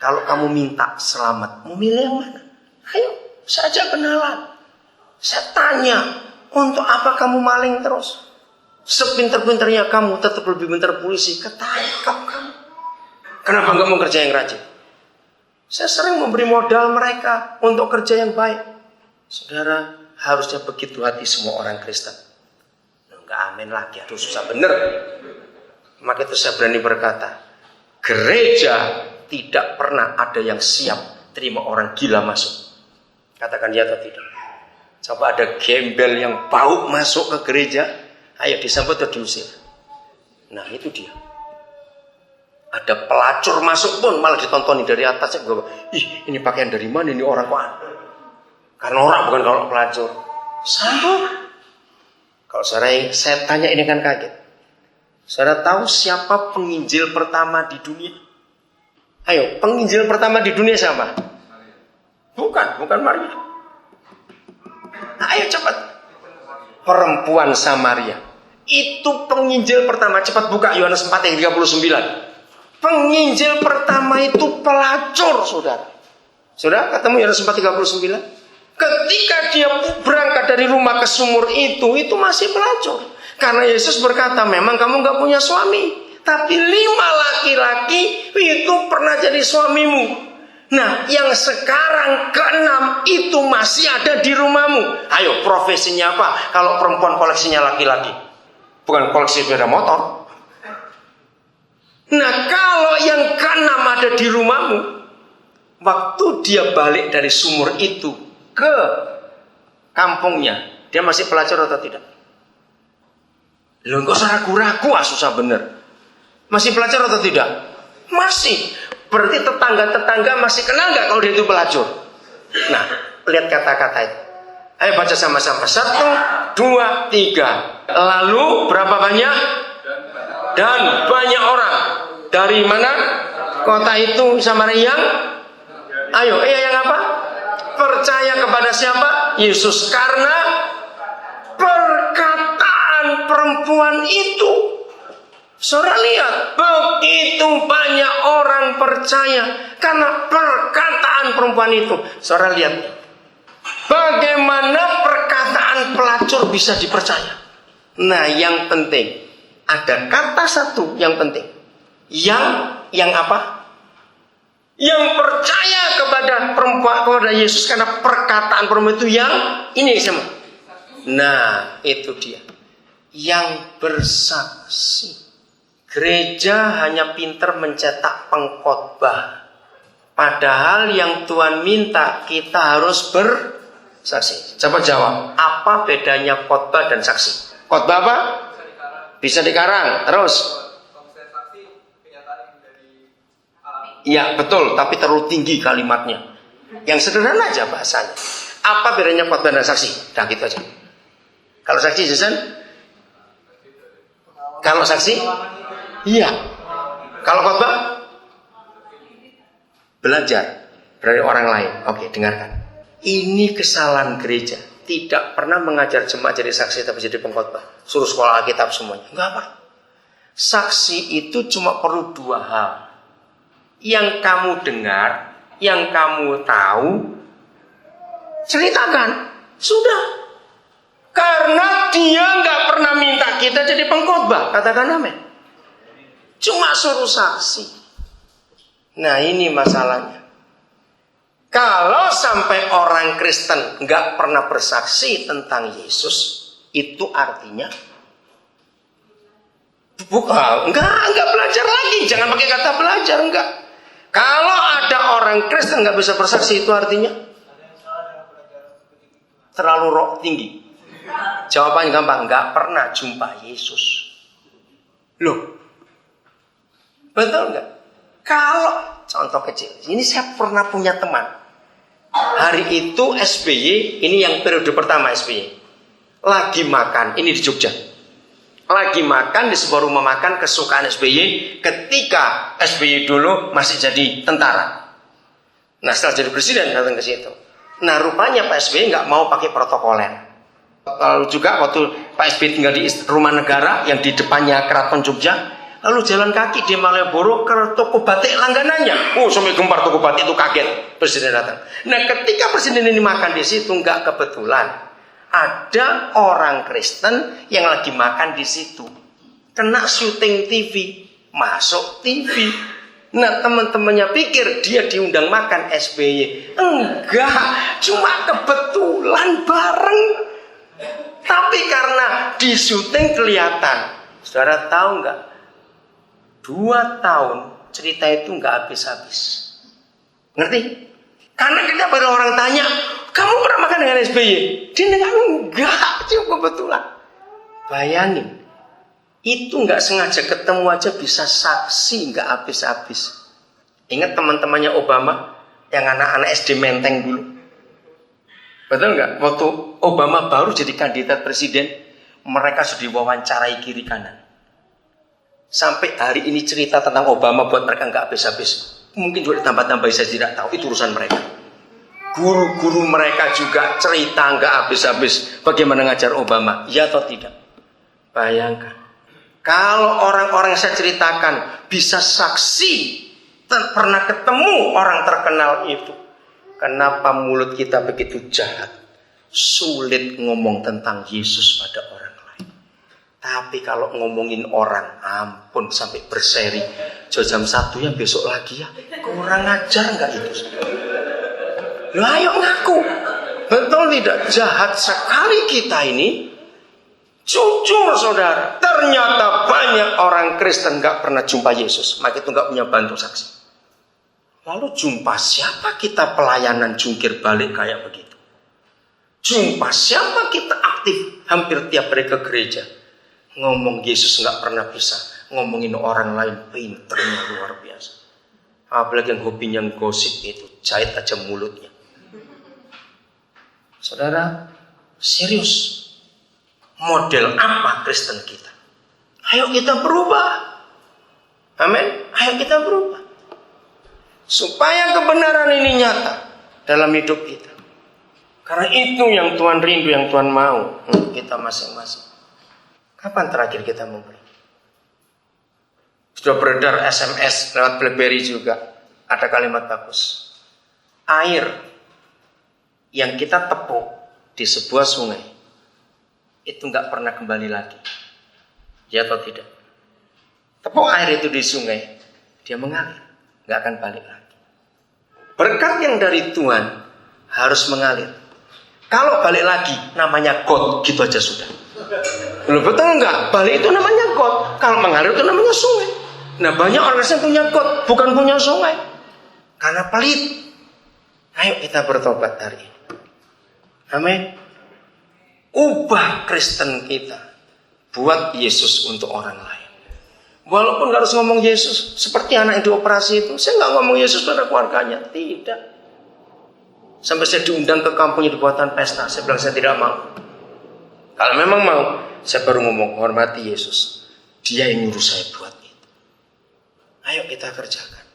Kalau kamu minta selamat, mau milih yang mana? Ayo, saja kenalan. Saya tanya, untuk apa kamu maling terus? Sepinter-pinternya kamu tetap lebih pintar polisi, ketangkap kamu. Kenapa nggak mau kerja yang rajin? Saya sering memberi modal mereka untuk kerja yang baik. Saudara, harusnya begitu hati semua orang Kristen. Nggak amin lagi, aduh susah bener. Maka itu saya berani berkata, gereja tidak pernah ada yang siap terima orang gila masuk. Katakan ya atau tidak? Coba ada gembel yang bau masuk ke gereja, ayo disambut atau diusir. Nah itu dia. Ada pelacur masuk pun malah ditontoni dari atasnya. Ih, ini pakaian dari mana ini orang kok? Karena orang bukan kalau pelacur. Sambut. Kalau saya tanya ini kan kaget. Saudara tahu siapa penginjil pertama di dunia? Ayo, penginjil pertama di dunia siapa? Bukan Maria. Nah, ayo cepat. Perempuan Samaria. Itu penginjil pertama. Cepat buka Yohanes 4 ayat 39. Penginjil pertama itu pelacur, saudara. Saudara ketemu Yohanes 4:39? Ketika dia berangkat dari rumah ke sumur itu masih pelacur. Karena Yesus berkata, memang kamu gak punya suami, tapi 5 laki-laki itu pernah jadi suamimu. Nah, yang sekarang ke-6 itu masih ada di rumahmu. Ayo, profesinya apa? Kalau perempuan koleksinya laki-laki, bukan koleksi sepeda motor. Nah, kalau yang ke-6 ada di rumahmu, waktu dia balik dari sumur itu ke kampungnya, dia masih pelacur atau tidak? Loh, kok ragu-ragu, susah bener. Masih pelacur atau tidak? Masih. Berarti tetangga-tetangga masih kenal nggak kalau dia itu pelacur? Nah, lihat kata-kata itu. Ayo baca sama-sama. 1, 2, 3. Lalu berapa banyak? Dan banyak orang. Dari mana? Kota itu Samaria yang? Ayo, yang apa? Percaya kepada siapa? Yesus. Karena perkataan perempuan itu. Saudara lihat, begitu banyak orang percaya karena perkataan perempuan itu. Saudara lihat, bagaimana perkataan pelacur bisa dipercaya. Nah, yang penting ada kata satu yang penting. Yang apa? Yang percaya kepada perempuan, kepada Yesus karena perkataan perempuan itu yang ini sama. Nah, itu dia. Yang bersaksi. Gereja hanya pintar mencetak pengkhotbah. Padahal yang Tuhan minta kita harus bersaksi. Coba jawab, apa bedanya khotbah dan saksi? Khotbah apa? Bisa dikarang. Terus? Ya betul, tapi terlalu tinggi kalimatnya. Yang sederhana aja bahasanya. Apa bedanya khotbah dan saksi? Nah gitu aja. Kalau saksi, Jason? Kalau saksi? Iya. Kalau khotbah? Belajar dari orang lain. Oke, dengarkan. Ini kesalahan gereja. Tidak pernah mengajar jemaat jadi saksi tapi jadi pengkhotbah. Suruh sekolah Alkitab semuanya. Enggak apa. Saksi itu cuma perlu 2 hal. Yang kamu dengar, yang kamu tahu, ceritakan. Sudah. Karena dia nggak pernah minta kita jadi pengkhotbah. Katakan amin. Cuma suruh saksi. Nah ini masalahnya. Kalau sampai orang Kristen nggak pernah bersaksi tentang Yesus, itu artinya bukan, enggak belajar lagi. Jangan pakai kata belajar, enggak. Kalau ada orang Kristen nggak bisa bersaksi, itu artinya terlalu tinggi. Jawabannya gampang, nggak pernah jumpa Yesus. Loh, betul nggak? Kalau contoh kecil, ini saya pernah punya teman. Hari itu SBY, ini yang periode pertama SBY, lagi makan, ini di Jogja. Lagi makan di sebuah rumah makan kesukaan SBY ketika SBY dulu masih jadi tentara. Nah setelah jadi presiden datang ke situ. Nah rupanya Pak SBY nggak mau pakai protokoler. Lalu juga waktu Pak SBY tinggal di rumah negara yang di depannya Keraton Jogja, Lalu jalan kaki di Malioboro ke toko batik langganannya. Oh, sampai gempar toko batik itu kaget. Presiden datang. Nah, ketika presiden ini makan di situ, nggak kebetulan ada orang Kristen yang lagi makan di situ. Kena syuting TV, masuk TV. Nah, teman-temannya pikir dia diundang makan SBY. Enggak, cuma kebetulan bareng. Tapi karena di syuting kelihatan. Saudara tahu nggak? 2 tahun cerita itu nggak habis-habis. Ngerti? Karena kenapa orang tanya, kamu pernah makan dengan SBY? Dia enggak, cuma kebetulan. Bayangin. Itu nggak sengaja ketemu aja bisa saksi nggak habis-habis. Ingat teman-temannya Obama yang anak-anak SD Menteng dulu? Betul nggak? Waktu Obama baru jadi kandidat presiden, mereka sudah diwawancarai kiri kanan. Sampai hari ini cerita tentang Obama buat mereka nggak habis-habis. Mungkin juga ditambah-tambahin, saya tidak tahu. Itu urusan mereka. Guru-guru mereka juga cerita nggak habis-habis bagaimana ngajar Obama. Ya atau tidak? Bayangkan. Kalau orang-orang yang saya ceritakan bisa saksi pernah ketemu orang terkenal itu, kenapa mulut kita begitu jahat? Sulit ngomong tentang Yesus pada orang lain. Tapi kalau ngomongin orang, ampun sampai berseri. Jam 1 ya besok lagi ya. Kurang ajar nggak itu? Loh, ayo ngaku. Betul tidak? Jahat sekali kita ini. Jujur saudara, ternyata banyak orang Kristen gak pernah jumpa Yesus, maka itu gak punya bantu saksi. Lalu jumpa siapa kita pelayanan jungkir balik kayak begitu? Jumpa siapa kita aktif hampir tiap hari ke gereja? Ngomong Yesus gak pernah bisa, ngomongin orang lain pinternya luar biasa. Apalagi yang hobinya gosip itu, jahit aja mulutnya. Saudara, serius. Model apa Kristen kita? Ayo kita berubah. Amin. Ayo kita berubah. Supaya kebenaran ini nyata dalam hidup kita. Karena itu yang Tuhan rindu, yang Tuhan mau untuk kita masing-masing. Kapan terakhir kita memberi? Sudah beredar SMS lewat BlackBerry juga. Ada kalimat bagus. Air yang kita tepuk di sebuah sungai itu nggak pernah kembali lagi. Ya atau tidak? Tepuk air itu di sungai, dia mengalir, nggak akan balik lagi. Berkat yang dari Tuhan harus mengalir. Kalau balik lagi, namanya got, gitu aja sudah. Loh, betul nggak? Balik itu namanya got. Kalau mengalir itu namanya sungai. Nah, banyak orang yang punya got, bukan punya sungai, karena pelit. Ayo kita bertobat hari ini. Amin. Ubah Kristen kita buat Yesus untuk orang lain. Walaupun gak harus ngomong Yesus seperti anak yang dioperasi itu. Saya gak ngomong Yesus pada keluarganya. Tidak. Sampai saya diundang ke kampungnya dibuatan pesta. Saya bilang saya tidak mau. Kalau memang mau, saya baru ngomong hormati Yesus. Dia yang nyuruh saya buat itu. Ayo kita kerjakan.